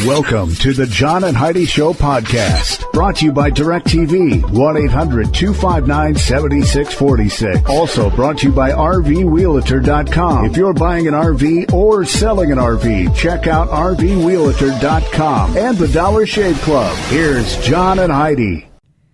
Welcome to the John and Heidi Show podcast, brought to you by DirecTV, 1-800-259-7646. Also brought to you by RVRealtor.com. If you're buying an RV or selling an RV, check out RVRealtor.com and the Dollar Shave Club. Here's John and Heidi.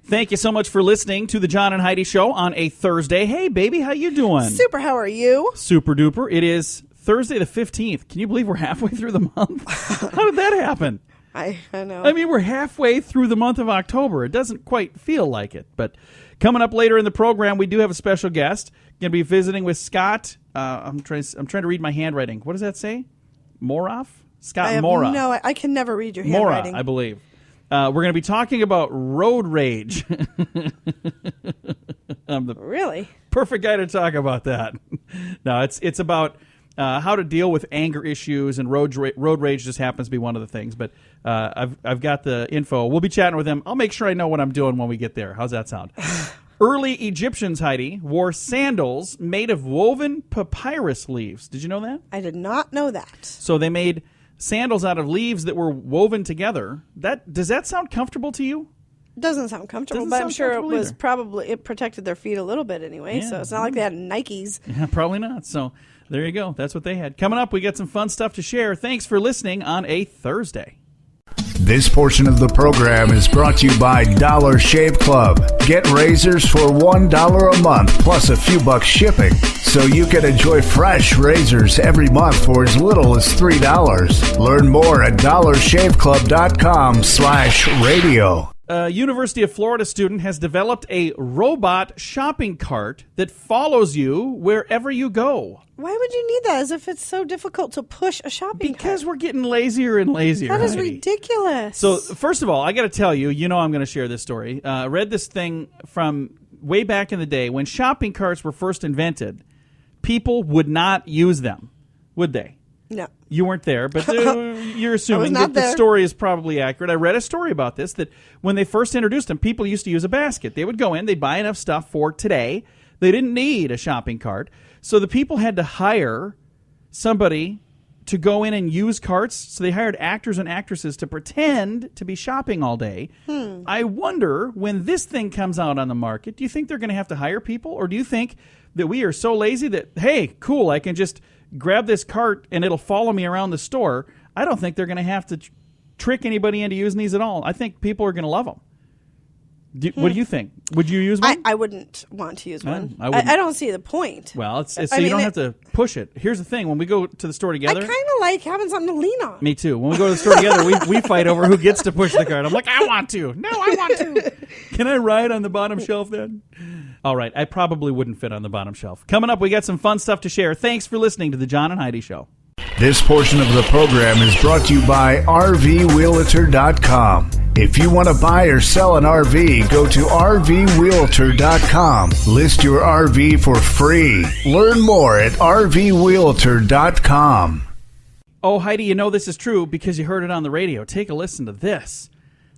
Thank you so much for listening to the John and Heidi Show on a Thursday. Hey, baby, how you doing? Super, how are you? Super duper. It is Thursday the 15th. Can you believe we're halfway through the month? How did that happen? I know. I mean, we're halfway through the month of October. It doesn't quite feel like it. But coming up later in the program, we do have a special guest. Going to be visiting with Scott. I'm trying to read my handwriting. What does that say? Morof? Scott Morof. No, I can never read your handwriting. Morof, I believe. We're going to be talking about road rage. I'm the really perfect guy to talk about that. No, it's about how to deal with anger issues, and road rage just happens to be one of the things. But I've got the info. We'll be chatting with him. I'll make sure I know what I'm doing when we get there. How's that sound? Early Egyptians, Heidi, wore sandals made of woven papyrus leaves. Did you know that? I did not know that. So they made sandals out of leaves that were woven together. Does that sound comfortable to you? Doesn't sound comfortable, but I'm sure it protected their feet a little bit anyway. Yeah. So it's not like they had Nikes. Yeah, probably not. So there you go. That's what they had. Coming up, we got some fun stuff to share. Thanks for listening on a Thursday. This portion of the program is brought to you by Dollar Shave Club. Get razors for $1 a month plus a few bucks shipping, so you can enjoy fresh razors every month for as little as $3. Learn more at dollarshaveclub.com/radio. A University of Florida student has developed a robot shopping cart that follows you wherever you go. Why would you need that, as if it's so difficult to push a shopping cart? Because we're getting lazier and lazier. That is Heidi. ridiculous. So, first of all, I got to tell you, I'm going to share this story. I read this thing from way back in the day. When shopping carts were first invented, people would not use them, would they? No. You weren't there, but you're assuming that the story is probably accurate. I read a story about this, that when they first introduced them, people used to use a basket. They would go in, they'd buy enough stuff for today. They didn't need a shopping cart. So the people had to hire somebody to go in and use carts. So they hired actors and actresses to pretend to be shopping all day. I wonder, when this thing comes out on the market, do you think they're going to have to hire people? Or do you think that we are so lazy that, hey, cool, I can just grab this cart and it'll follow me around the store? I don't think they're going to have to trick anybody into using these at all. I think people are going to love them. What do you think? Would you use one? I wouldn't want to use one. I don't see the point. Well, it's so you don't have to push it. Here's the thing. When we go to the store together, I kind of like having something to lean on. Me too. When we go to the store together, we fight over who gets to push the cart. I'm like, I want to. No, I want to. Can I ride on the bottom shelf then? All right. I probably wouldn't fit on the bottom shelf. Coming up, we got some fun stuff to share. Thanks for listening to the John and Heidi Show. This portion of the program is brought to you by RVRealtor.com. If you want to buy or sell an RV, go to RVRealtor.com. List your RV for free. Learn more at RVRealtor.com. Oh, Heidi, this is true because you heard it on the radio. Take a listen to this.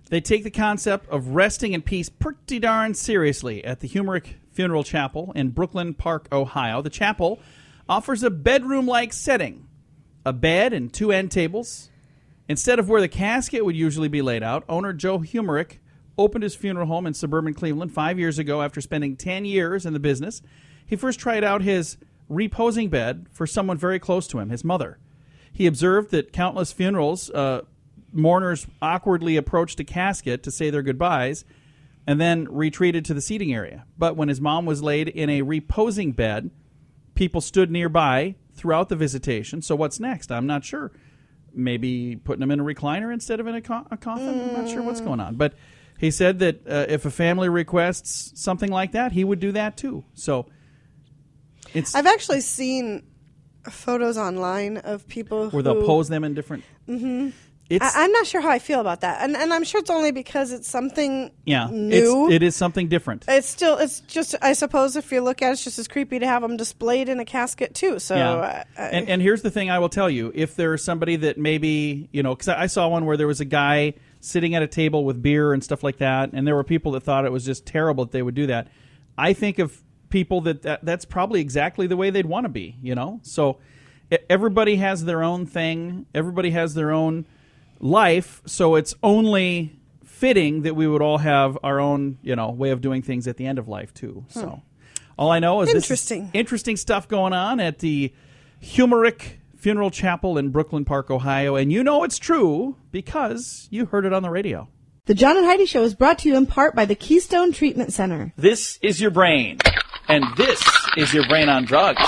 They take the concept of resting in peace pretty darn seriously at the Humerick Funeral Chapel in Brooklyn Park, Ohio. The chapel offers a bedroom-like setting, a bed and 2 end tables. Instead of where the casket would usually be laid out, owner Joe Humerick opened his funeral home in suburban Cleveland 5 years ago after spending 10 years in the business. He first tried out his reposing bed for someone very close to him, his mother. He observed that countless funerals, mourners awkwardly approached a casket to say their goodbyes and then retreated to the seating area. But when his mom was laid in a reposing bed, people stood nearby throughout the visitation. So what's next? I'm not sure. Maybe putting them in a recliner instead of in a coffin? I'm not sure what's going on. But he said that if a family requests something like that, he would do that too. So I've actually seen photos online of people where they'll pose them in different... Mm-hmm. I'm not sure how I feel about that, and I'm sure it's only because it's something new. It is something different. It's just, I suppose, if you look at it, it's just as creepy to have them displayed in a casket too. So, and here's the thing: I will tell you, if there's somebody that maybe because I saw one where there was a guy sitting at a table with beer and stuff like that, and there were people that thought it was just terrible that they would do that. I think of people that's probably exactly the way they'd want to be. So everybody has their own thing. Everybody has their own life, so it's only fitting that we would all have our own, way of doing things at the end of life, too. So all I know is this is interesting stuff going on at the Humeric Funeral Chapel in Brooklyn Park, Ohio. And you know it's true because you heard it on the radio. The John and Heidi Show is brought to you in part by the Keystone Treatment Center. This is your brain, and this is your brain on drugs.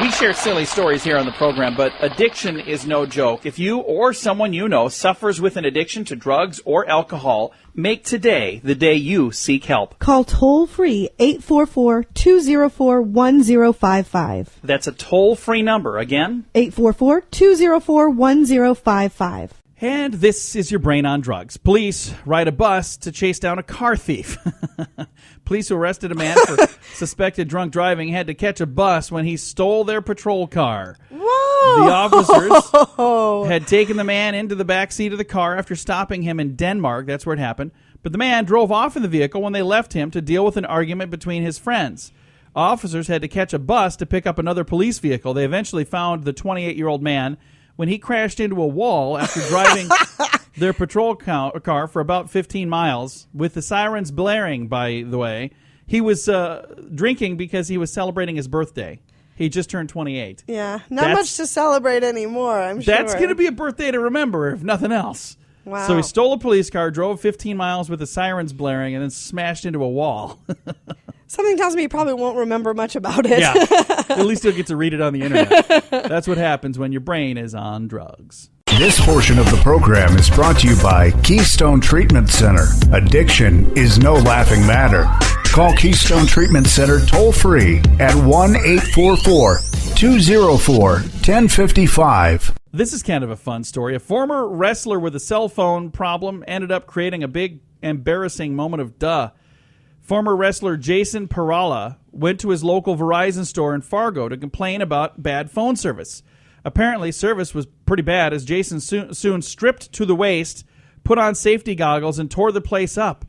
We share silly stories here on the program, but addiction is no joke. If you or someone you know suffers with an addiction to drugs or alcohol, make today the day you seek help. Call toll-free 844-204-1055. That's a toll-free number. Again? 844-204-1055. And this is your brain on drugs. Police ride a bus to chase down a car thief. Police who arrested a man for suspected drunk driving had to catch a bus when he stole their patrol car. Whoa! The officers had taken the man into the back seat of the car after stopping him in Denmark. That's where it happened. But the man drove off in the vehicle when they left him to deal with an argument between his friends. Officers had to catch a bus to pick up another police vehicle. They eventually found the 28-year-old man when he crashed into a wall after driving their patrol car for about 15 miles, with the sirens blaring, by the way. He was drinking because he was celebrating his birthday. He just turned 28. Yeah, not much to celebrate anymore, I'm sure. That's going to be a birthday to remember, if nothing else. Wow. So he stole a police car, drove 15 miles with the sirens blaring, and then smashed into a wall. Something tells me he probably won't remember much about it. Yeah, at least he'll get to read it on the internet. That's what happens when your brain is on drugs. This portion of the program is brought to you by Keystone Treatment Center. Addiction is no laughing matter. Call Keystone Treatment Center toll-free at 1-844-204-1055. This is kind of a fun story. A former wrestler with a cell phone problem ended up creating a big, embarrassing moment of duh. Former wrestler Jason Perala went to his local Verizon store in Fargo to complain about bad phone service. Apparently, service was pretty bad as Jason soon stripped to the waist, put on safety goggles, and tore the place up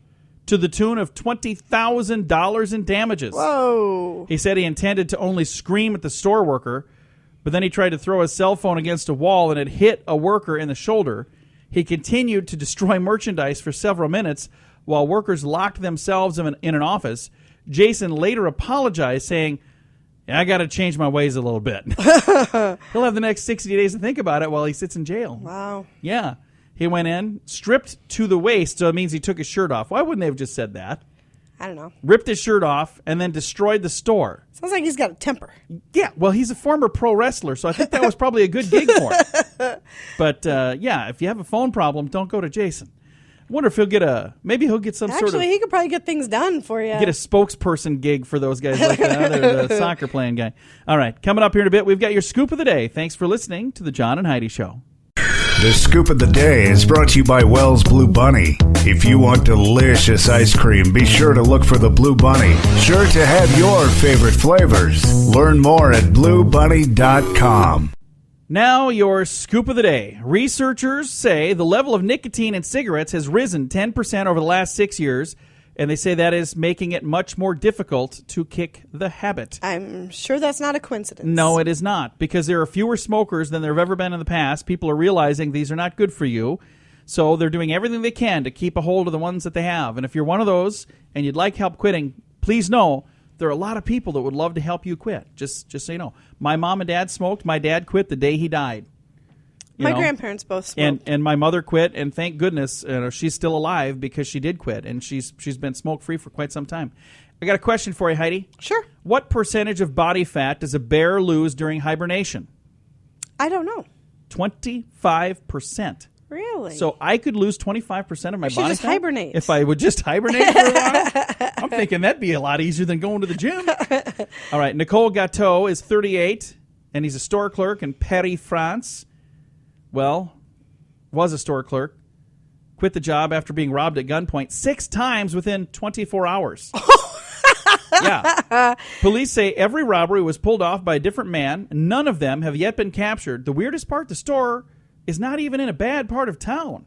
to the tune of $20,000 in damages. Whoa. He said he intended to only scream at the store worker, but then he tried to throw his cell phone against a wall and it hit a worker in the shoulder. He continued to destroy merchandise for several minutes while workers locked themselves in an office. Jason later apologized, saying, I got to change my ways a little bit. He'll have the next 60 days to think about it while he sits in jail. Wow. Yeah. He went in, stripped to the waist, so it means he took his shirt off. Why wouldn't they have just said that? I don't know. Ripped his shirt off and then destroyed the store. Sounds like he's got a temper. Yeah, well, he's a former pro wrestler, so I think that was probably a good gig for him. But, yeah, if you have a phone problem, don't go to Jason. I wonder if maybe he'll get some sort of... Actually, he could probably get things done for you. Get a spokesperson gig for those guys like the soccer playing guy. All right, coming up here in a bit, we've got your Scoop of the Day. Thanks for listening to the John and Heidi Show. The Scoop of the Day is brought to you by Wells Blue Bunny. If you want delicious ice cream, be sure to look for the Blue Bunny. Sure to have your favorite flavors. Learn more at bluebunny.com. Now, your Scoop of the Day. Researchers say the level of nicotine in cigarettes has risen 10% over the last 6 years, and they say that is making it much more difficult to kick the habit. I'm sure that's not a coincidence. No, it is not, because there are fewer smokers than there have ever been in the past. People are realizing these are not good for you, so they're doing everything they can to keep a hold of the ones that they have. And if you're one of those and you'd like help quitting, please know there are a lot of people that would love to help you quit, just so you know. My mom and dad smoked. My dad quit the day he died. My grandparents both smoked. And my mother quit, and thank goodness she's still alive because she did quit, and she's been smoke-free for quite some time. I got a question for you, Heidi. Sure. What percentage of body fat does a bear lose during hibernation? I don't know. 25%. Really? So I could lose 25% of my body fat? Just hibernate. If I would just hibernate for a while? I'm thinking that'd be a lot easier than going to the gym. All right, Nicole Gatteau is 38, and he's a store clerk in Paris, France. Well, was a store clerk. Quit the job after being robbed at gunpoint 6 times within 24 hours. Yeah. Police say every robbery was pulled off by a different man. None of them have yet been captured. The weirdest part, the store is not even in a bad part of town.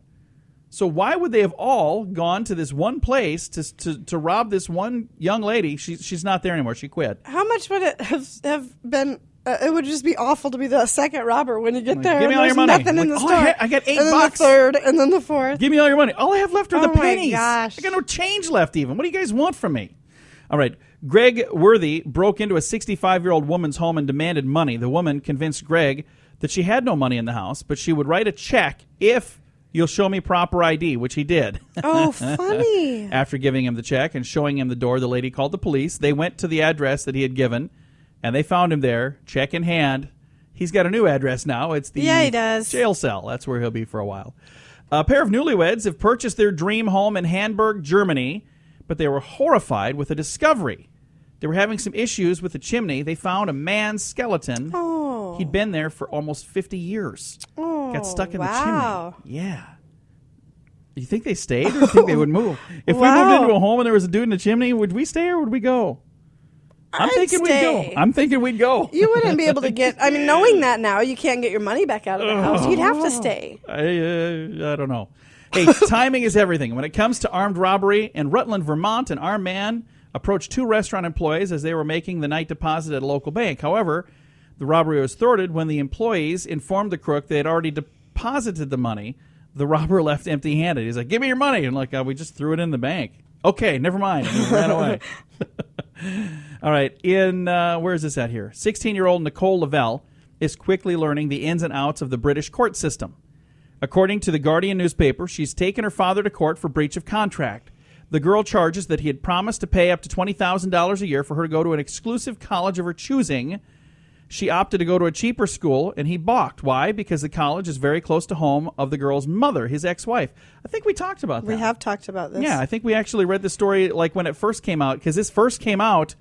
So why would they have all gone to this one place to rob this one young lady? She's not there anymore. She quit. How much would it have been It would just be awful to be the second robber when you get there. Give me all your money. Nothing in the store. I got $8. And then the third, and then the fourth. Give me all your money. All I have left are the pennies. Oh, my gosh. I got no change left even. What do you guys want from me? All right. Greg Worthy broke into a 65-year-old woman's home and demanded money. The woman convinced Greg that she had no money in the house, but she would write a check if you'll show me proper ID, which he did. Oh, funny. After giving him the check and showing him the door, the lady called the police. They went to the address that he had given, and they found him there, check in hand. He's got a new address now. It's the he does. Jail cell. That's where he'll be for a while. A pair of newlyweds have purchased their dream home in Hamburg, Germany, but they were horrified with a discovery. They were having some issues with the chimney. They found a man's skeleton. Oh. He'd been there for almost 50 years. Oh, got stuck in wow. the chimney. Yeah. You think they stayed or do you think they would move? If we moved into a home and there was a dude in the chimney, would we stay or would we go? I'm thinking we'd go. You wouldn't be able to get, knowing that now, you can't get your money back out of the house. You'd have to stay. I don't know. Hey, timing is everything. When it comes to armed robbery, in Rutland, Vermont, an armed man approached 2 restaurant employees as they were making the night deposit at a local bank. However, the robbery was thwarted when the employees informed the crook they had already deposited the money. The robber left empty-handed. He's like, give me your money. And we just threw it in the bank. Okay, never mind. And he ran away. All right, where is this at here? 16-year-old Nicole Lavelle is quickly learning the ins and outs of the British court system. According to the Guardian newspaper, she's taken her father to court for breach of contract. The girl charges that he had promised to pay up to $20,000 a year for her to go to an exclusive college of her choosing. She opted to go to a cheaper school, and he balked. Why? Because the college is very close to home of the girl's mother, his ex-wife. I think we talked about that. We have talked about this. Yeah, I think we actually read the story when it first came out, because this first came out,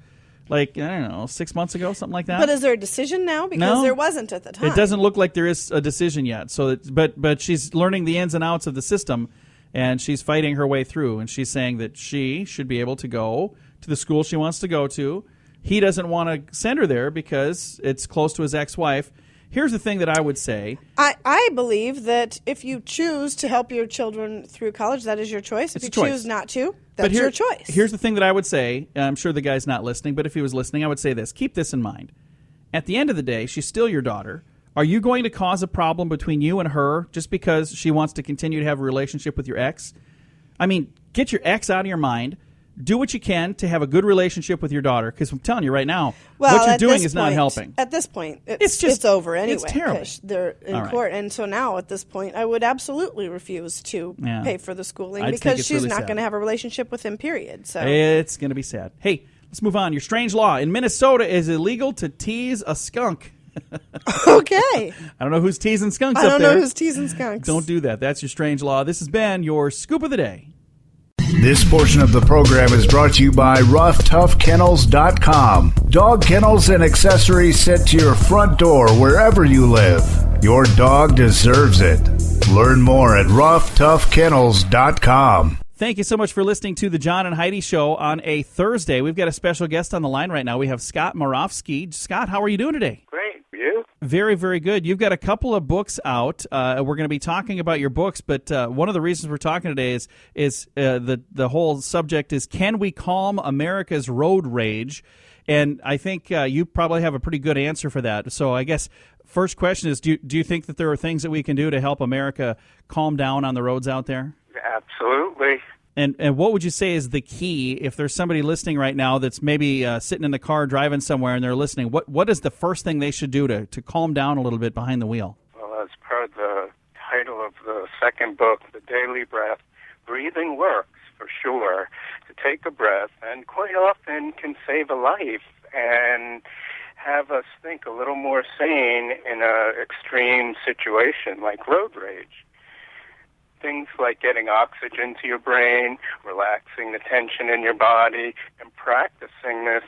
6 months ago, something like that. But is there a decision now? Because there wasn't at the time. It doesn't look like there is a decision yet. So, but she's learning the ins and outs of the system, and she's fighting her way through, and she's saying that she should be able to go to the school she wants to go to. He doesn't want to send her there because it's close to his ex-wife. Here's the thing that I would say. I believe that if you choose to help your children through college, that is your choice. If you choose not to, that's your choice. Here's the thing that I would say. I'm sure the guy's not listening, but if he was listening, I would say this. Keep this in mind. At the end of the day, she's still your daughter. Are you going to cause a problem between you and her just because she wants to continue to have a relationship with your ex? Get your ex out of your mind. Do what you can to have a good relationship with your daughter, because I'm telling you right now, what you're doing is not helping. At this point, it's over anyway. It's terrible. They're in court. And so now at this point, I would absolutely refuse to pay for the schooling because she's not going to have a relationship with him, period. So it's going to be sad. Hey, let's move on. Your strange law. In Minnesota, it is illegal to tease a skunk. Okay. I don't know who's teasing skunks up there. I don't know who's teasing skunks. Don't do that. That's your strange law. This has been your Scoop of the Day. This portion of the program is brought to you by RoughToughKennels.com. Dog kennels and accessories sent to your front door wherever you live. Your dog deserves it. Learn more at RoughToughKennels.com. Thank you so much for listening to the John and Heidi Show on a Thursday. We've got a special guest on the line right now. We have Scott-Morofsky. Scott, how are you doing today? Great. You? Very, very good. You've got a couple of books out. We're going to be talking about your books, but one of the reasons we're talking today is the whole subject is, can we calm America's road rage? And I think you probably have a pretty good answer for that. So I guess first question is, do you think that there are things that we can do to help America calm down on the roads out there? Absolutely. And what would you say is the key, if there's somebody listening right now that's maybe sitting in the car driving somewhere and they're listening, what is the first thing they should do to calm down a little bit behind the wheel? Well, as per the title of the second book, The Daily Breath, breathing works for sure. To take a breath, and quite often can save a life and have us think a little more sane in an extreme situation like road rage. Things like getting oxygen to your brain, relaxing the tension in your body, and practicing this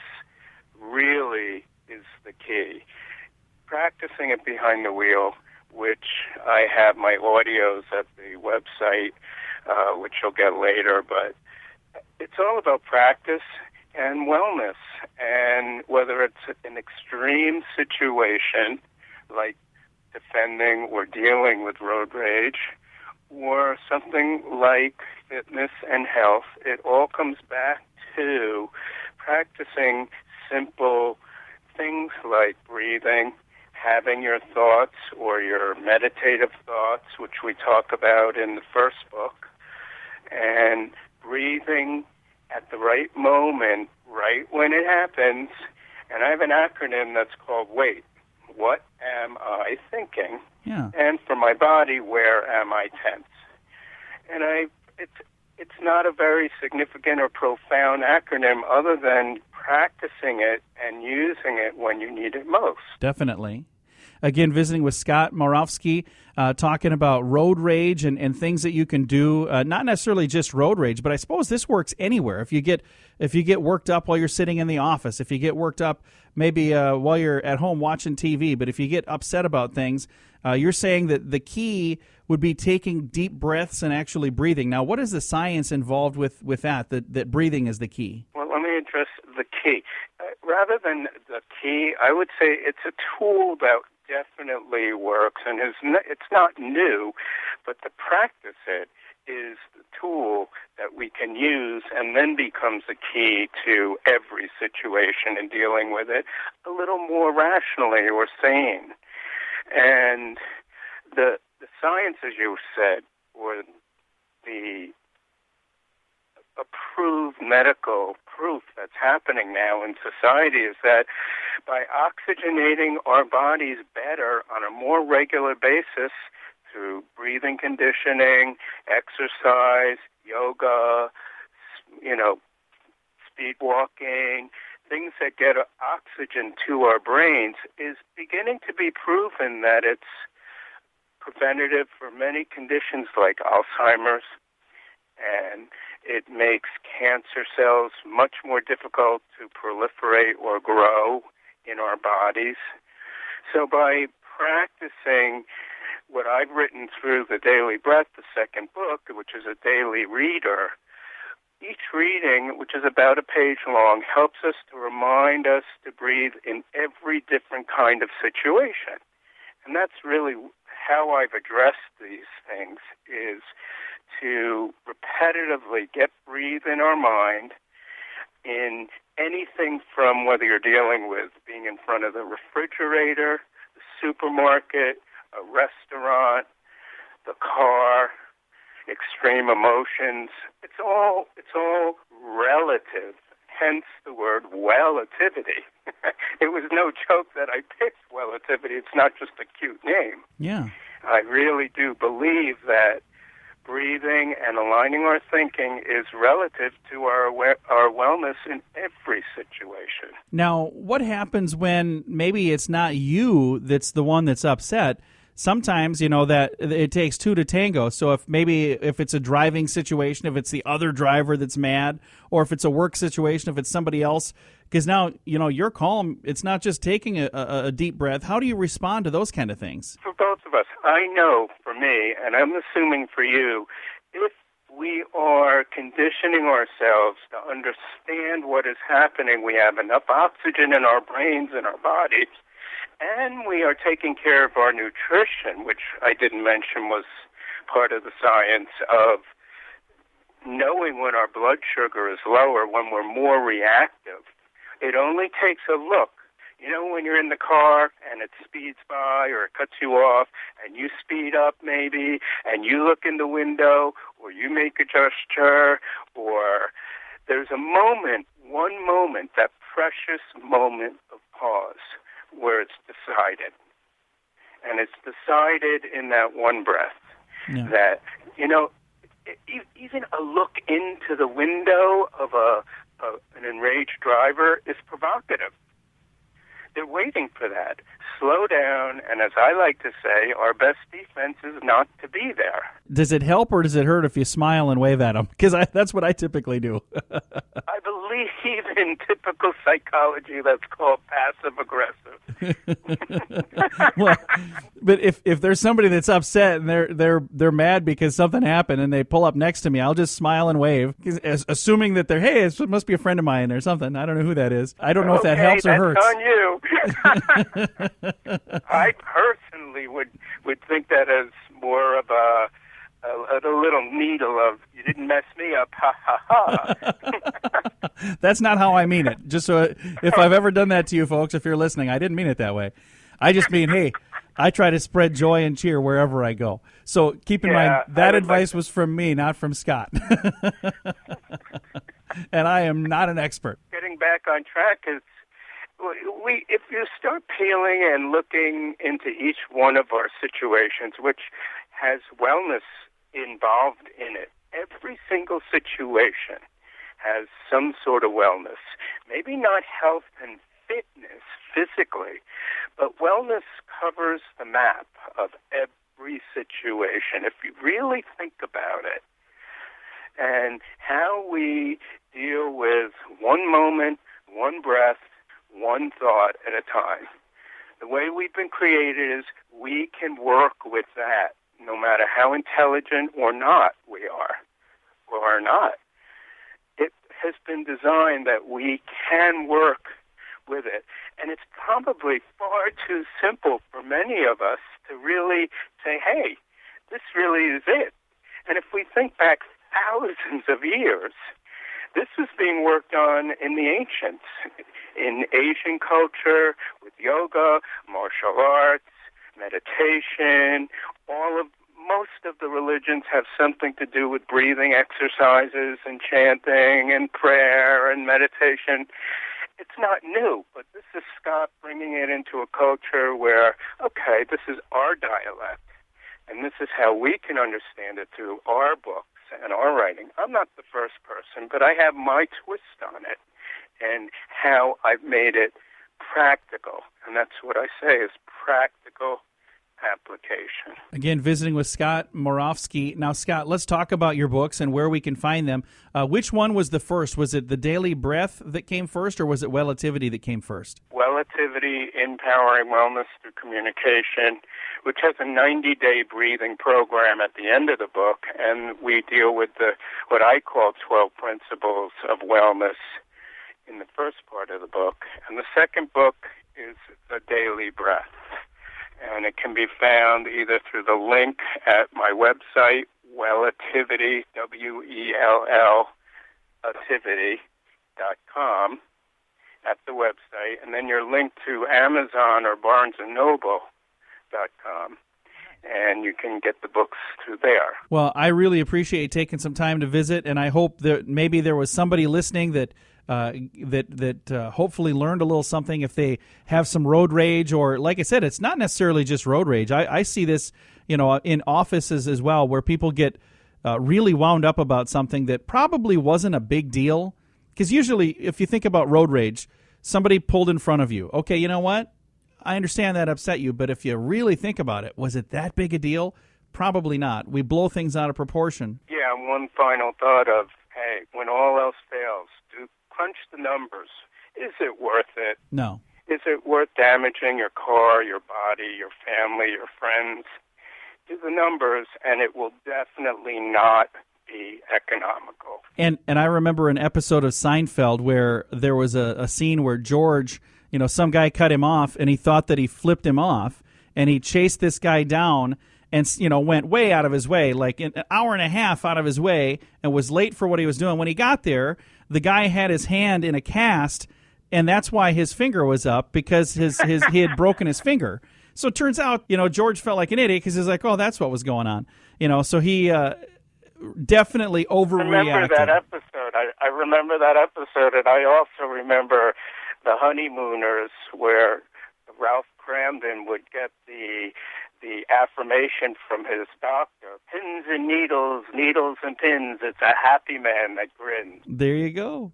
really is the key. Practicing it behind the wheel, which I have my audios at the website, which you'll get later, but it's all about practice and wellness. And whether it's an extreme situation like defending or dealing with road rage, or something like fitness and health, it all comes back to practicing simple things like breathing, having your thoughts or your meditative thoughts, which we talk about in the first book, and breathing at the right moment, right when it happens. And I have an acronym that's called WAIT. What am I thinking? Yeah. And for my body, where am I tense? And it's not a very significant or profound acronym other than practicing it and using it when you need it most. Definitely. Again, visiting with Scott Morofsky, talking about road rage and things that you can do. Not necessarily just road rage, but I suppose this works anywhere. If you get worked up while you're sitting in the office, if you get worked up maybe while you're at home watching TV, but if you get upset about things, you're saying that the key would be taking deep breaths and actually breathing. Now, what is the science involved with that breathing is the key? Well, let me address the key. Rather than the key, I would say it's a tool that definitely works, and it's not new, but to practice it is the tool that we can use and then becomes the key to every situation and dealing with it a little more rationally or sane. And the science, as you said, or the approved medical proof that's happening now in society is that by oxygenating our bodies better on a more regular basis through breathing conditioning, exercise, yoga, speed walking, things that get oxygen to our brains, is beginning to be proven that it's preventative for many conditions like Alzheimer's, and it makes cancer cells much more difficult to proliferate or grow in our bodies. So by practicing what I've written through The Daily Breath, the second book, which is a daily reader, each reading, which is about a page long, helps us to remind us to breathe in every different kind of situation. And that's really how I've addressed these things, is to repetitively breathe in our mind in anything from whether you're dealing with being in front of the refrigerator, the supermarket, a restaurant, the car, extreme emotions. It's all relative, hence the word relativity. It was no joke that I picked relativity. It's not just a cute name. Yeah. I really do believe that breathing and aligning our thinking is relative to our wellness in every situation. Now, what happens when maybe it's not you that's the one that's upset? Sometimes, that it takes two to tango. So if it's a driving situation, if it's the other driver that's mad, or if it's a work situation, if it's somebody else, because now, you're calm. It's not just taking a deep breath. How do you respond to those kind of things? For both of us, I know for me, and I'm assuming for you, if we are conditioning ourselves to understand what is happening, we have enough oxygen in our brains and our bodies, and we are taking care of our nutrition, which I didn't mention was part of the science of knowing when our blood sugar is lower, when we're more reactive. It only takes a look. When you're in the car and it speeds by or it cuts you off and you speed up maybe and you look in the window or you make a gesture, or there's a moment, one moment, that precious moment of pause where it's decided. And it's decided in that one breath. Yeah. That, even a look into the window of an enraged driver is provocative. They're waiting for that. Slow down, and as I like to say, our best defense is not to be there. Does it help or does it hurt if you smile and wave at them? Because that's what I typically do. I believe in typical psychology that's called passive-aggressive. Well, but if there's somebody that's upset and they're mad because something happened and they pull up next to me, I'll just smile and wave, assuming that it must be a friend of mine or something. I don't know who that is. I don't know if that helps or hurts. On you. I personally would think that as more of a little needle of, you didn't mess me up, ha, ha, ha. That's not how I mean it. Just so if I've ever done that to you folks, if you're listening, I didn't mean it that way. I just mean, hey, I try to spread joy and cheer wherever I go. So keep in mind, that advice was from me, not from Scott. And I am not an expert. Getting back on track is, if you start peeling and looking into each one of our situations, which has wellness involved in it, every single situation has some sort of wellness. Maybe not health and fitness physically, but wellness covers the map of every situation. If you really think about it, and how we deal with one moment, one breath, one thought at a time. The way we've been created is we can work with that, no matter how intelligent or not we are, or are not. It has been designed that we can work with it. And it's probably far too simple for many of us to really say, hey, this really is it. And if we think back thousands of years, this was being worked on in the ancients, in Asian culture, with yoga, martial arts, meditation. Most of the religions have something to do with breathing exercises and chanting and prayer and meditation. It's not new, but this is Scott bringing it into a culture where, okay, this is our dialect, and this is how we can understand it through our books and our writing. I'm not the first person, but I have my twist on it and how I've made it practical. And that's what I say is practical application. Again, visiting with Scott Morofsky. Now, Scott, let's talk about your books and where we can find them. Which one was the first? Was it The Daily Breath that came first, or was it Welltivity that came first? Welltivity, Empowering Wellness Through Communication, which has a 90-day breathing program at the end of the book, and we deal with what I call 12 principles of wellness in the first part of the book. And the second book is The Daily Breath. And it can be found either through the link at my website, Welltivity, Welltivity.com, at the website, and then you're linked to Amazon or BarnesandNoble.com, and you can get the books through there. Well, I really appreciate you taking some time to visit, and I hope that maybe there was somebody listening that hopefully learned a little something if they have some road rage, or like I said, it's not necessarily just road rage. I see this, in offices as well, where people get really wound up about something that probably wasn't a big deal. Because usually, if you think about road rage, somebody pulled in front of you. Okay, you know what? I understand that upset you, but if you really think about it, was it that big a deal? Probably not. We blow things out of proportion. Yeah, one final thought of, hey, when all else fails, punch the numbers. Is it worth it? No. Is it worth damaging your car, your body, your family, your friends? Do the numbers, and it will definitely not be economical. And I remember an episode of Seinfeld where there was a scene where George, some guy cut him off, and he thought that he flipped him off, and he chased this guy down and, went way out of his way, like an hour and a half out of his way, and was late for what he was doing. When he got there, the guy had his hand in a cast, and that's why his finger was up, because he had broken his finger. So it turns out, George felt like an idiot because he's like, oh, that's what was going on. So he definitely overreacted. Remember that episode. I remember that episode, and I also remember the Honeymooners, where Ralph Cramden would get the affirmation from his doctor. Pins and needles, needles and pins. It's a happy man that grins. There you go.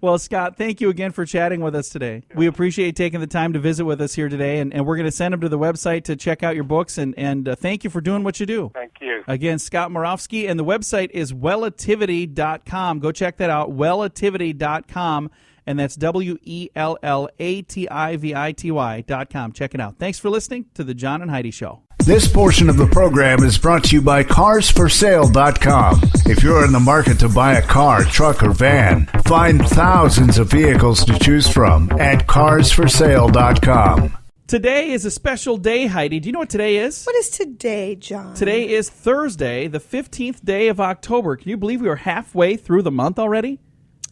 Well, Scott, thank you again for chatting with us today. We appreciate taking the time to visit with us here today, and we're going to send them to the website to check out your books, and thank you for doing what you do. Thank you. Again, Scott Morofsky, and the website is Welltivity.com. Go check that out, Welltivity.com, and that's WELLATIVITY.com. Check it out. Thanks for listening to The John and Heidi Show. This portion of the program is brought to you by CarsForSale.com. If you're in the market to buy a car, truck, or van, find thousands of vehicles to choose from at CarsForSale.com. Today is a special day, Heidi. Do you know what today is? What is today, John? Today is Thursday, the 15th day of October. Can you believe we are halfway through the month already?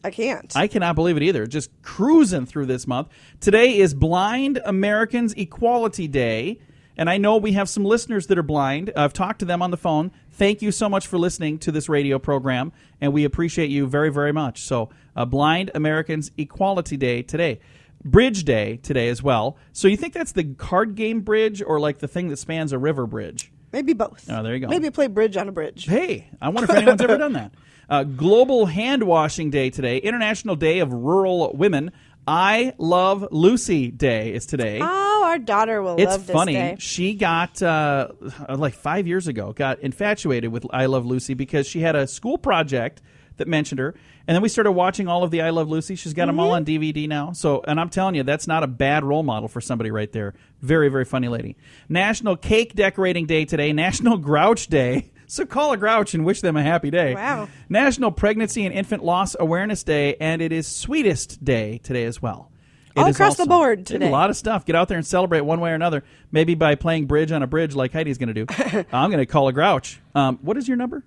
I can't. I cannot believe it either. Just cruising through this month. Today is Blind Americans Equality Day. And I know we have some listeners that are blind. I've talked to them on the phone. Thank you so much for listening to this radio program, and we appreciate you very, very much. So, Blind Americans Equality Day today. Bridge Day today as well. So you think that's the card game bridge or like the thing that spans a river bridge? Maybe both. Oh, there you go. Maybe play bridge on a bridge. Hey, I wonder if anyone's ever done that. Global Hand Washing Day today. International Day of Rural Women. I Love Lucy Day is today. Oh, our daughter will love this funny. day. She got, like 5 years ago, got infatuated with I Love Lucy because she had a school project that mentioned her. And then we started watching all of the I Love Lucy. She's got them all on DVD now. So, and I'm telling you, that's not a bad role model for somebody right there. Very, very funny lady. National Cake Decorating Day today. National Grouch Day. So call a grouch and wish them a happy day. Wow. National Pregnancy and Infant Loss Awareness Day, and it is Sweetest Day today as well. All across the board today. A lot of stuff. Get out there and celebrate one way or another. Maybe by playing bridge on a bridge like Heidi's going to do. I'm going to call a grouch. What is your number?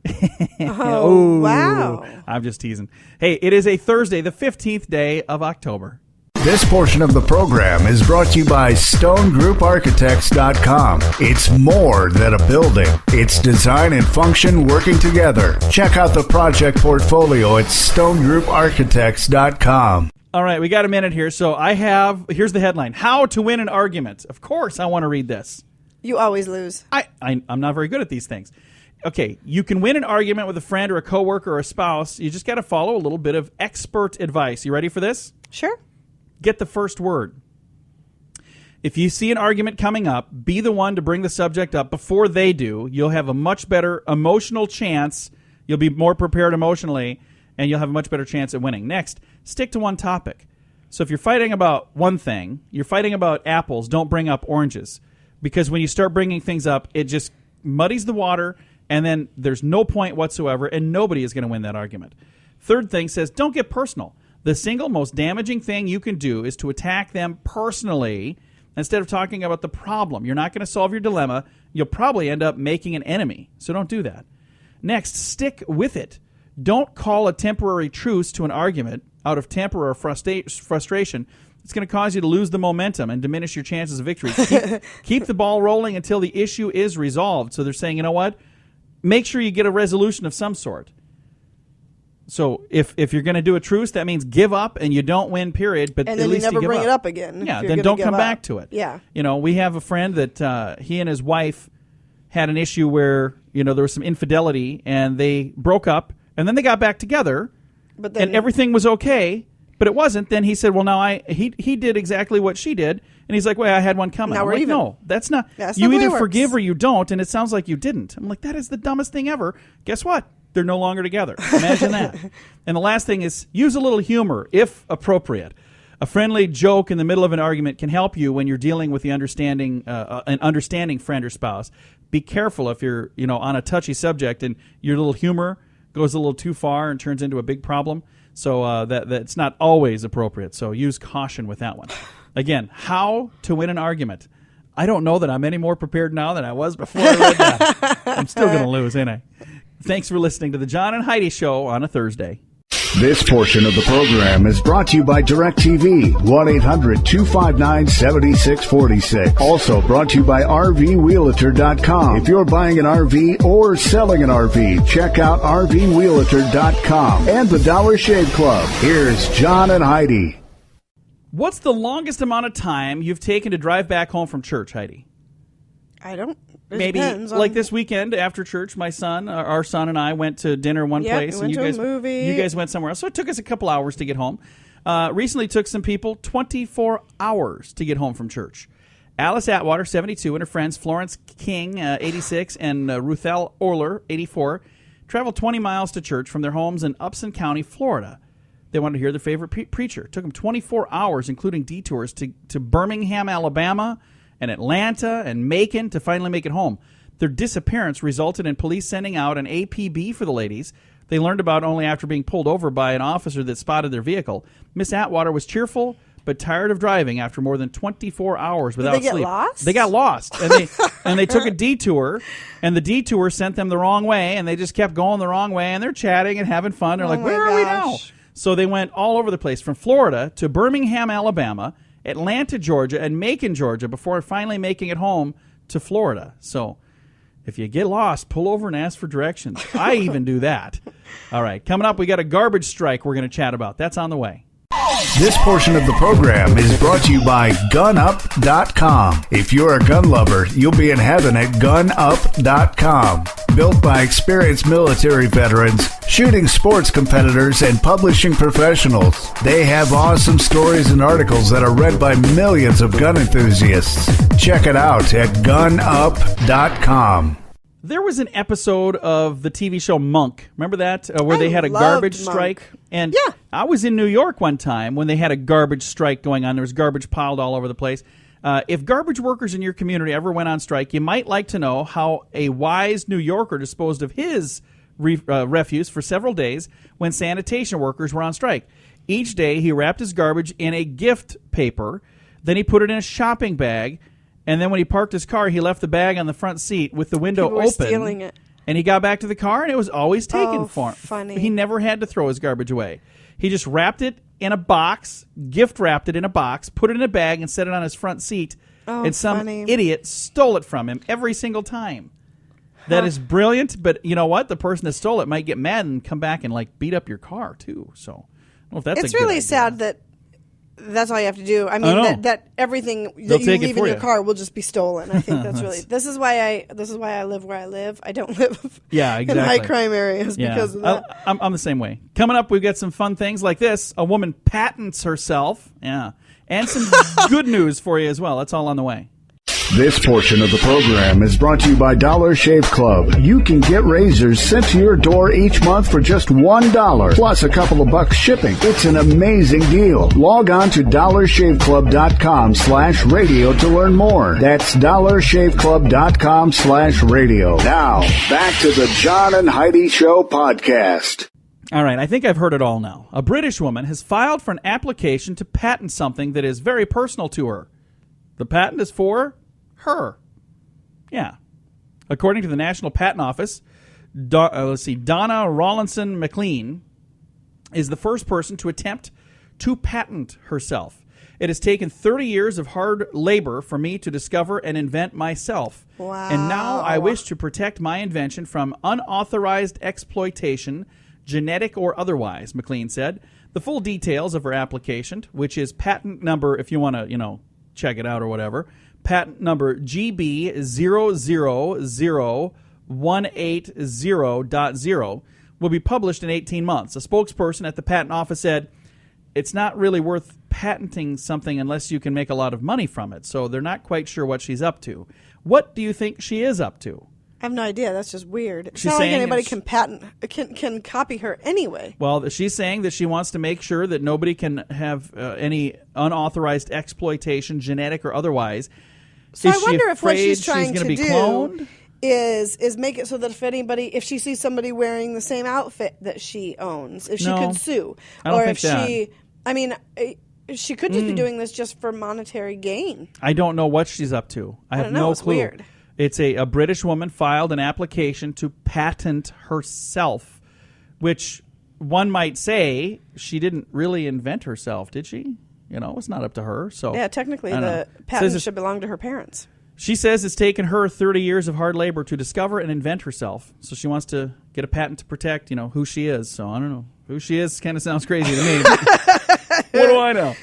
Oh, wow. I'm just teasing. Hey, it is a Thursday, the 15th day of October. This portion of the program is brought to you by StoneGroupArchitects.com. It's more than a building. It's design and function working together. Check out the project portfolio at StoneGroupArchitects.com. All right, we got a minute here. So here's the headline. How to win an argument. Of course, I want to read this. You always lose. I'm not very good at these things. Okay, you can win an argument with a friend or a coworker or a spouse. You just got to follow a little bit of expert advice. You ready for this? Sure. Get the first word. If you see an argument coming up, be the one to bring the subject up before they do. You'll have a much better emotional chance. You'll be more prepared emotionally, and you'll have a much better chance at winning. Next, stick to one topic. So if you're fighting about one thing, you're fighting about apples, don't bring up oranges. Because when you start bringing things up, it just muddies the water, and then there's no point whatsoever, and nobody is going to win that argument. Third thing says, don't get personal. The single most damaging thing you can do is to attack them personally instead of talking about the problem. You're not going to solve your dilemma. You'll probably end up making an enemy. So don't do that. Next, stick with it. Don't call a temporary truce to an argument out of temper or frustration. It's going to cause you to lose the momentum and diminish your chances of victory. Keep the ball rolling until the issue is resolved. So they're saying, you know what? Make sure you get a resolution of some sort. So if you're going to do a truce, that means give up and you don't win, period. But and at then least you never bring up. it up again. Yeah, then don't come back to it. Yeah. You know, we have a friend that he and his wife had an issue where, you know, there was some infidelity and they broke up and then they got back together and everything was okay, but it wasn't. Then he said, well, now he did exactly what she did. And he's like, well, I had one coming. Now I'm we're like, even. no, that's not. That's you not the way either it forgive works. or you don't, and it sounds like you didn't. I'm like, that is the dumbest thing ever. Guess what? They're no longer together. Imagine that. And the last thing is use a little humor, if appropriate. A friendly joke in the middle of an argument can help you when you're dealing with an understanding friend or spouse. Be careful if you're, you know, on a touchy subject and your little humor goes a little too far and turns into a big problem. So that's not always appropriate. So use caution with that one. Again, how to win an argument. I don't know that I'm any more prepared now than I was before I read that. I'm still going to lose, ain't I? Thanks for listening to the John and Heidi Show on a Thursday. This portion of the program is brought to you by DirecTV, 1-800-259-7646. Also brought to you by RVWheelator.com. If you're buying an RV or selling an RV, check out RVWheelator.com and the Dollar Shave Club. Here's John and Heidi. What's the longest amount of time you've taken to drive back home from church, Heidi? I don't. Maybe like this weekend after church, my son, our son and I went to dinner one place. We went to a movie. You guys went somewhere else. So it took us a couple hours to get home. Recently took some people 24 hours to get home from church. Alice Atwater, 72, and her friends Florence King, 86, and Ruthelle Orler, 84, traveled 20 miles to church from their homes in Upson County, Florida. They wanted to hear their favorite preacher. It took them 24 hours, including detours to Birmingham, Alabama, and Atlanta and Macon to finally make it home. Their disappearance resulted in police sending out an APB for the ladies. They learned about only after being pulled over by an officer that spotted their vehicle. Miss Atwater was cheerful but tired of driving after more than 24 hours without sleep. Did they get lost? They got lost, and they took a detour, and the detour sent them the wrong way, and they just kept going the wrong way, and they're chatting and having fun. They're like, where are we now? So they went all over the place, from Florida to Birmingham, Alabama, Atlanta, Georgia, and Macon, Georgia, before finally making it home to Florida. So if you get lost, pull over and ask for directions. I even do that. All right, coming up, we got a garbage strike we're going to chat about. That's on the way. This portion of the program is brought to you by GunUp.com. If you're a gun lover, you'll be in heaven at GunUp.com. Built by experienced military veterans, shooting sports competitors, and publishing professionals. They have awesome stories and articles that are read by millions of gun enthusiasts. Check it out at GunUp.com. There was an episode of the TV show Monk. Remember that? Where they had a garbage strike? And yeah. I was in New York one time when they had a garbage strike going on. There was garbage piled all over the place. If garbage workers in your community ever went on strike, you might like to know how a wise New Yorker disposed of his refuse for several days when sanitation workers were on strike. Each day, he wrapped his garbage in a gift paper. Then he put it in a shopping bag. And then when he parked his car, he left the bag on the front seat with the window People were open. Stealing it. And he got back to the car, and it was always taken for him. Funny. He never had to throw his garbage away. He just wrapped it in a box, gift wrapped it in a box, put it in a bag, and set it on his front seat. And some idiot stole it from him every single time. That is brilliant, but you know what? The person that stole it might get mad and come back and beat up your car too. So I don't know if that's it's a good really idea. Sad that that's all you have to do. I mean, that everything that you leave in your car will just be stolen. I think that's really. This is why I live where I live. I don't live in high crime areas because of that. I'm the same way. Coming up, we've got some fun things like this. A woman patents herself. Yeah. And some good news for you as well. That's all on the way. This portion of the program is brought to you by Dollar Shave Club. You can get razors sent to your door each month for just $1, plus a couple of bucks shipping. It's an amazing deal. Log on to dollarshaveclub.com/radio to learn more. That's dollarshaveclub.com/radio. Now, back to the John and Heidi Show podcast. All right, I think I've heard it all now. A British woman has filed for an application to patent something that is very personal to her. The patent is for her. Yeah. According to the National Patent Office, Donna Rawlinson McLean is the first person to attempt to patent herself. It has taken 30 years of hard labor for me to discover and invent myself. Wow. And now I wish to protect my invention from unauthorized exploitation, genetic or otherwise, McLean said. The full details of her application, which is patent number, if you want to, check it out or whatever, patent number GB000180.0, will be published in 18 months. A spokesperson at the patent office said, it's not really worth patenting something unless you can make a lot of money from it. So they're not quite sure what she's up to. What do you think she is up to? I have no idea. That's just weird. It's not like anybody can copy her anyway. Well, she's saying that she wants to make sure that nobody can have any unauthorized exploitation, genetic or otherwise. So I wonder if what she's trying to do cloned? is make it so that if she sees somebody wearing the same outfit that she owns, if she could sue, I don't think that. She could just be doing this just for monetary gain. I don't know what she's up to. I have no it's clue. Weird. It's a British woman filed an application to patent herself, which one might say she didn't really invent herself, did she? It's not up to her. So yeah, technically the patent should belong to her parents. She says it's taken her 30 years of hard labor to discover and invent herself. So she wants to get a patent to protect, who she is. So I don't know. Who she is kind of sounds crazy to me. What do I know?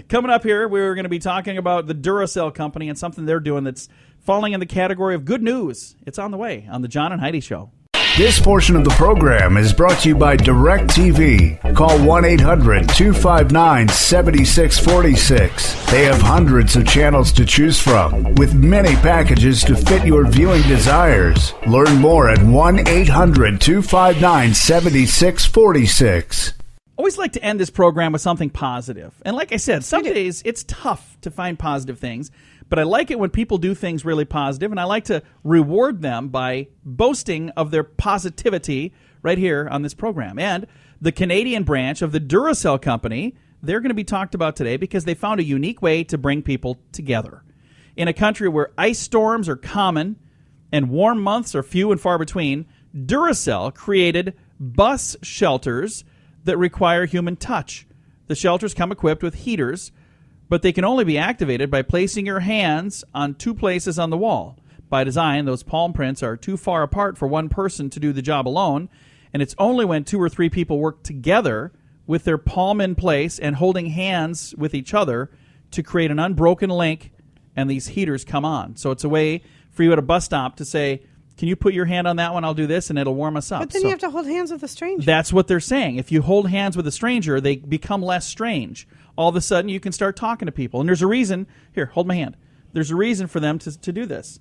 Coming up here, we're going to be talking about the Duracell company and something they're doing that's falling in the category of good news. It's on the way on the John and Heidi Show. This portion of the program is brought to you by DirecTV. Call 1-800-259-7646. They have hundreds of channels to choose from, with many packages to fit your viewing desires. Learn more at 1-800-259-7646. Always like to end this program with something positive. And like I said, some days it's tough to find positive things, but I like it when people do things really positive, and I like to reward them by boasting of their positivity right here on this program. And the Canadian branch of the Duracell company, they're going to be talked about today because they found a unique way to bring people together. In a country where ice storms are common and warm months are few and far between, Duracell created bus shelters that require human touch. The shelters come equipped with heaters, but they can only be activated by placing your hands on 2 places on the wall. By design, those palm prints are too far apart for one person to do the job alone, and it's only when 2 or 3 people work together with their palm in place and holding hands with each other to create an unbroken link, and these heaters come on. So it's a way for you at a bus stop to say, can you put your hand on that one? I'll do this, and it'll warm us up. But then you have to hold hands with a stranger. That's what they're saying. If you hold hands with a stranger, they become less strange. All of a sudden, you can start talking to people. And there's a reason. Here, hold my hand. There's a reason for them to do this.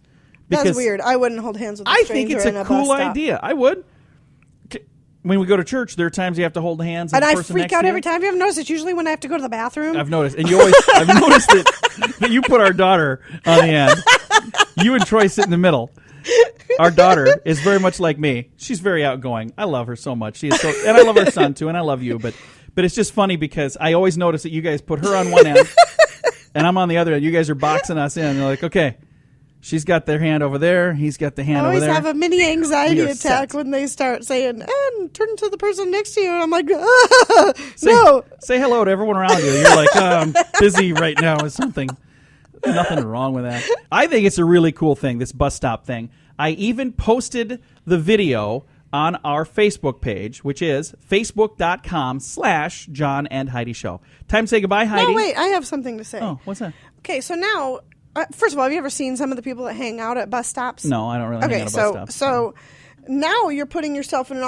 That's weird. I wouldn't hold hands with a stranger. I think it's a cool idea. I would. When we go to church, there are times you have to hold hands. And I freak out every time. You ever noticed it's usually when I have to go to the bathroom? I've noticed. And I've noticed that you put our daughter on the end. You and Troy sit in the middle. Our daughter is very much like me. She's very outgoing. I love her so much. She is and I love her son too, and I love you. But it's just funny because I always notice that you guys put her on one end, and I'm on the other end. You guys are boxing us in. You're like, okay, she's got their hand over there. He's got the hand over there. I always have a mini anxiety attack when they start saying, and turn to the person next to you. And I'm like, no. Say hello to everyone around you. You're like, I'm busy right now with something. Nothing wrong with that. I think it's a really cool thing, this bus stop thing. I even posted the video on our Facebook page, which is facebook.com/John and Heidi Show. Time to say goodbye, Heidi. No, wait, I have something to say. Oh, what's that? Okay, so now, first of all, have you ever seen some of the people that hang out at bus stops? No, I don't really hang out at bus stops. So now you're putting yourself in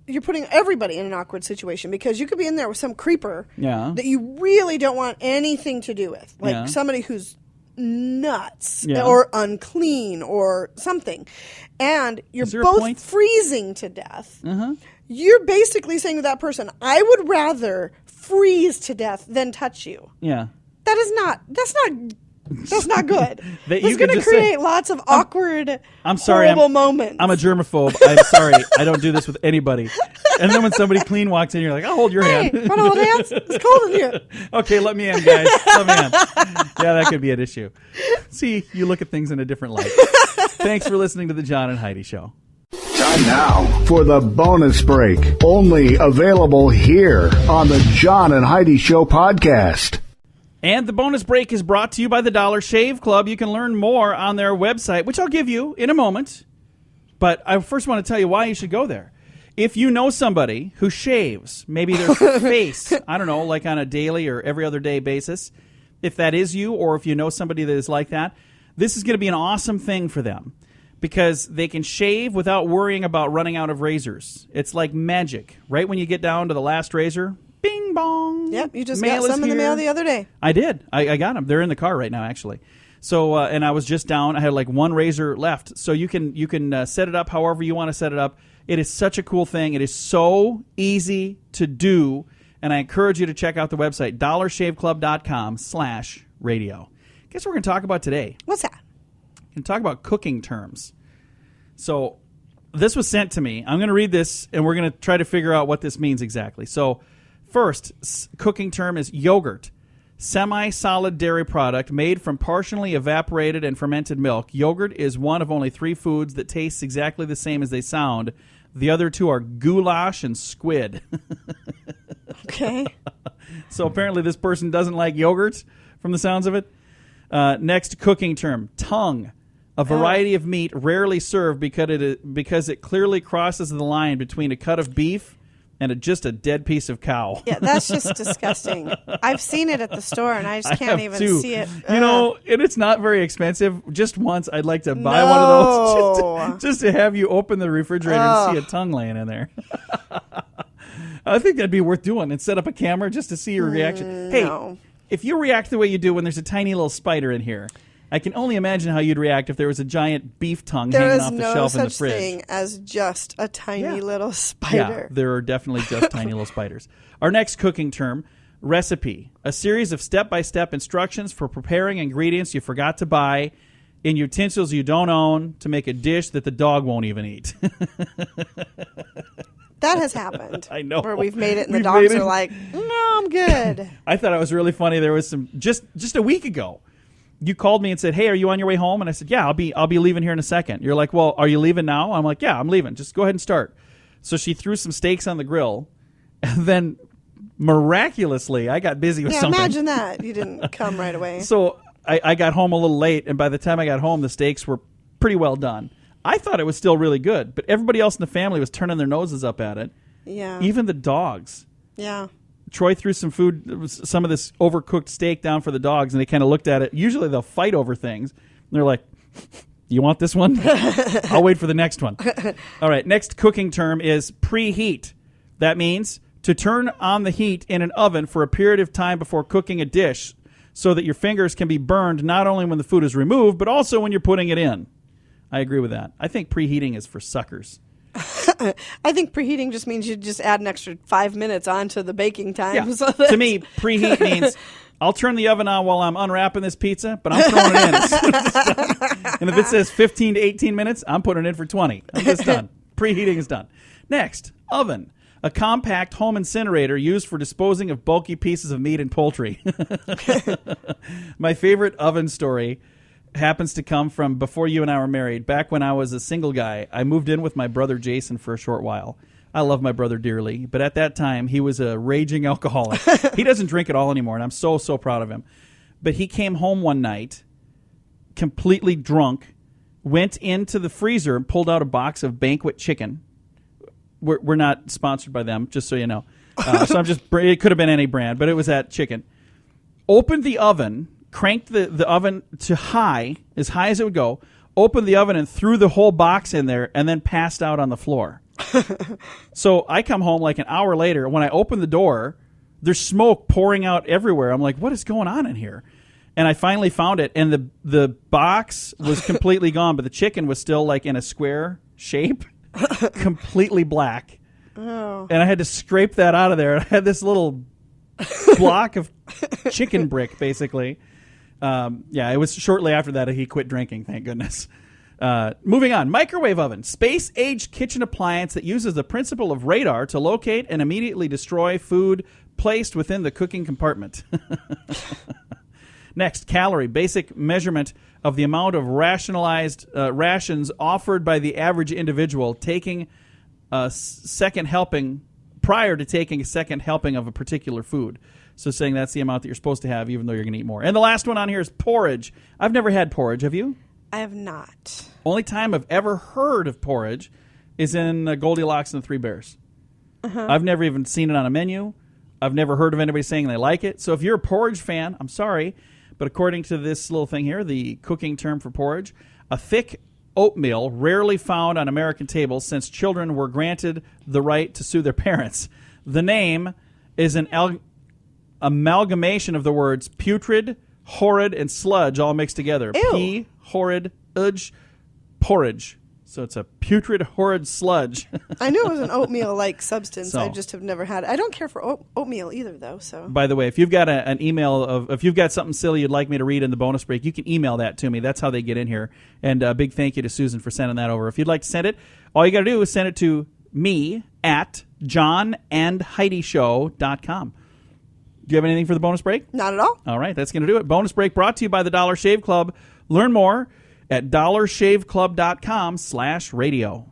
you're putting everybody in an awkward situation because you could be in there with some creeper that you really don't want anything to do with. Like somebody who's nuts or unclean or something, and you're both freezing to death. You're basically saying to that person, I would rather freeze to death than touch you. That's not good. It's going to create lots of awkward, horrible moments. I'm a germaphobe. I'm sorry. I don't do this with anybody. And then when somebody clean walks in, you're like, I'll hold your hand. Want to hold hands? It's cold in here. Okay, let me in, guys. Let me in. Yeah, that could be an issue. See, you look at things in a different light. Thanks for listening to the John and Heidi Show. Time now for the bonus break. Only available here on the John and Heidi Show podcast. And the bonus break is brought to you by the Dollar Shave Club. You can learn more on their website, which I'll give you in a moment. But I first want to tell you why you should go there. If you know somebody who shaves, maybe their face, I don't know, like on a daily or every other day basis, if that is you, or if you know somebody that is like that, this is going to be an awesome thing for them because they can shave without worrying about running out of razors. It's like magic. Right when you get down to the last razor, bing bong. Yep, you just got some in the mail the other day. I did. I got them. They're in the car right now, actually. So, and I was just down. I had like one razor left. So you can set it up however you want to set it up. It is such a cool thing. It is so easy to do. And I encourage you to check out the website, dollarshaveclub.com/radio. Guess what we're going to talk about today? What's that? We're going to talk about cooking terms. So this was sent to me. I'm going to read this, and we're going to try to figure out what this means exactly. So first, cooking term is yogurt. Semi-solid dairy product made from partially evaporated and fermented milk. Yogurt is one of only 3 foods that tastes exactly the same as they sound. The other 2 are goulash and squid. Okay. So apparently this person doesn't like yogurt from the sounds of it. Next cooking term, tongue. A variety of meat rarely served because it clearly crosses the line between a cut of beef and just a dead piece of cow. Yeah, that's just disgusting. I've seen it at the store, and I just can't even see it. You know, and it's not very expensive. Just once, I'd like to buy one of those just to have you open the refrigerator and see a tongue laying in there. I think that'd be worth doing and set up a camera just to see your reaction. Hey, if you react the way you do when there's a tiny little spider in here, I can only imagine how you'd react if there was a giant beef tongue hanging off the shelf in the fridge. There is no such thing as just a tiny little spider. Yeah, there are definitely just tiny little spiders. Our next cooking term, recipe. A series of step-by-step instructions for preparing ingredients you forgot to buy in utensils you don't own to make a dish that the dog won't even eat. That has happened. I know. Where we've made it and the dogs are like, no, I'm good. I thought it was really funny. There was some, just a week ago, you called me and said, hey, are you on your way home? And I said, yeah, I'll be leaving here in a second. You're like, well, are you leaving now? I'm like, yeah, I'm leaving. Just go ahead and start. So she threw some steaks on the grill, And then miraculously, I got busy with something. Imagine that. You didn't come right away. So I got home a little late, and by the time I got home, the steaks were pretty well done. I thought it was still really good, but everybody else in the family was turning their noses up at it. Yeah. Even the dogs. Yeah. Troy threw some of this overcooked steak down for the dogs, and they kind of looked at it. Usually they'll fight over things. And they're like, you want this one? I'll wait for the next one. All right, next cooking term is preheat. That means to turn on the heat in an oven for a period of time before cooking a dish so that your fingers can be burned not only when the food is removed, but also when you're putting it in. I agree with that. I think preheating is for suckers. I think preheating just means you just add an extra 5 minutes onto the baking time. Yeah. So to me, preheat means I'll turn the oven on while I'm unwrapping this pizza, but I'm throwing it in as soon as it's done. And if it says 15 to 18 minutes, I'm putting it in for 20. I'm just done. Preheating is done. Next, oven. A compact home incinerator used for disposing of bulky pieces of meat and poultry. My favorite oven story happens to come from before you and I were married. Back when I was a single guy, I moved in with my brother Jason for a short while. I love my brother dearly, but at that time, he was a raging alcoholic. He doesn't drink at all anymore, and I'm so, so proud of him. But he came home one night, completely drunk, went into the freezer and pulled out a box of banquet chicken. We're not sponsored by them, just so you know. So it could have been any brand, but it was that chicken. Opened the oven, cranked the oven to high as it would go, opened the oven and threw the whole box in there, and then passed out on the floor. So I come home like an hour later. When I open the door, there's smoke pouring out everywhere. I'm like, what is going on in here? And I finally found it, and the box was completely gone, but the chicken was still like in a square shape. Completely black. Oh. And I had to scrape that out of there. I had this little block of chicken brick, basically. It was shortly after that he quit drinking, thank goodness. Moving on. Microwave oven. Space-age kitchen appliance that uses the principle of radar to locate and immediately destroy food placed within the cooking compartment. Next, calorie. Basic measurement of the amount of rationalized rations offered by the average individual taking a second helping prior to taking a second helping of a particular food. So saying that's the amount that you're supposed to have even though you're going to eat more. And the last one on here is porridge. I've never had porridge. Have you? I have not. Only time I've ever heard of porridge is in Goldilocks and the Three Bears. Uh-huh. I've never even seen it on a menu. I've never heard of anybody saying they like it. So if you're a porridge fan, I'm sorry. But according to this little thing here, the cooking term for porridge, a thick oatmeal rarely found on American tables since children were granted the right to sue their parents. The name is an amalgamation of the words putrid, horrid, and sludge all mixed together. Ew. P, horrid, udge, porridge. So it's a putrid, horrid sludge. I knew it was an oatmeal-like substance. I just have never had it. I don't care for oatmeal either, though. So, by the way, if you've got an email if you've got something silly you'd like me to read in the bonus break, you can email that to me. That's how they get in here. And a big thank you to Susan for sending that over. If you'd like to send it, all you got to do is send it to me at johnandheidishow.com. Do you have anything for the bonus break? Not at all. All right, that's going to do it. Bonus break brought to you by the Dollar Shave Club. Learn more at dollarshaveclub.com/radio.